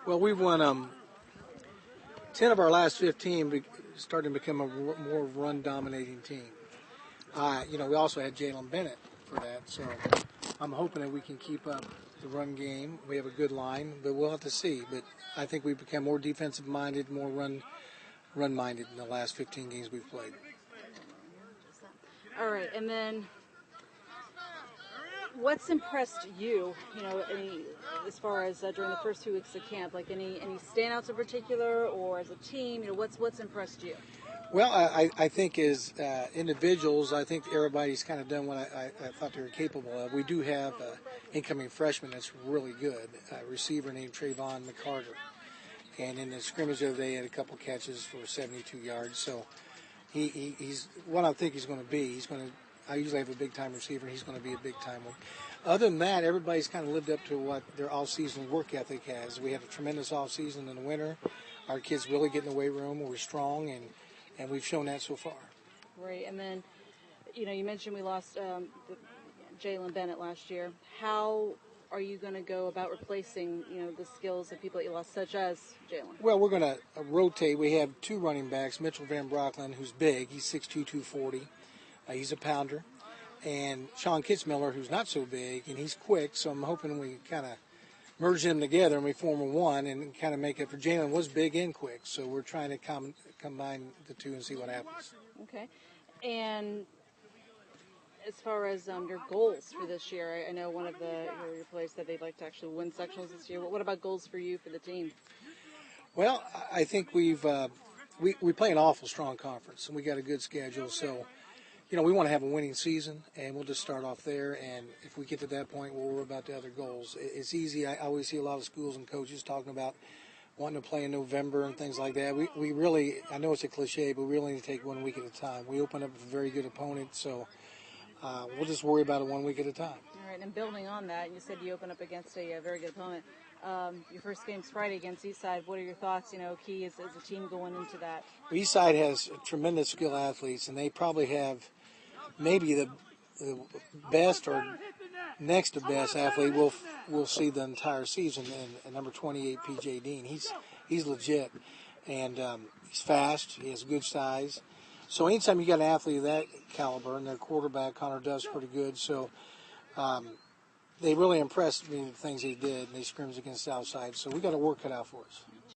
Well, we've won 10 of our last 15, starting to become a more run-dominating team. We also had Jalen Bennett for that, so I'm hoping that we can keep up the run game. We have a good line, but we'll have to see. But I think we've become more defensive-minded, more run-minded in the last 15 games we've played. All right, and then what's impressed you, as far as during the first 2 weeks of camp, like any standouts in particular, or as a team, what's impressed you? Well, I think as individuals, I think everybody's kind of done what I thought they were capable of. We do have an incoming freshman that's really good, a receiver named Trayvon McCarter. And in the scrimmage the other day, he had a couple catches for 72 yards. So he's what I think he's going to be. I usually have a big-time receiver, and he's going to be a big-time one. Other than that, everybody's kind of lived up to what their all-season work ethic has. We had a tremendous off-season in the winter. Our kids really get in the weight room. We're strong, and we've shown that so far. Right, and then, you mentioned we lost Jalen Bennett last year. How are you going to go about replacing, the skills of people that you lost, such as Jalen? Well, we're going to rotate. We have 2 running backs, Mitchell Van Brockland, who's big. He's 6'2", 240. He's a pounder. And Sean Kitzmiller, who's not so big, and he's quick, so I'm hoping we kind of merge them together and we form a one and kind of make it for Jalen was big and quick. So we're trying to combine the two and see what happens. Okay. And as far as your goals for this year, I know one of your players said they'd like to actually win sectionals this year. What about goals for you for the team? Well, I think we play an awful strong conference, and we got a good schedule. So, we want to have a winning season, and we'll just start off there. And if we get to that point, we'll worry about the other goals. It's easy. I always see a lot of schools and coaches talking about wanting to play in November and things like that. We really, I know it's a cliche, but we really need to take 1 week at a time. We open up with a very good opponent, so we'll just worry about it 1 week at a time. All right, and building on that, you said you open up against a very good opponent. Your first game's Friday against Eastside. What are your thoughts, key as a team going into that? Eastside has tremendous skill athletes, and they probably have maybe the best or next to best athlete we'll see the entire season in number 28, P.J. Dean. He's legit, and he's fast. He has good size. So anytime you got an athlete of that caliber, and their quarterback, Connor Duff's pretty good, so they really impressed me with the things they did, and they scrimmaged against Southside. So we got a work cut out for us.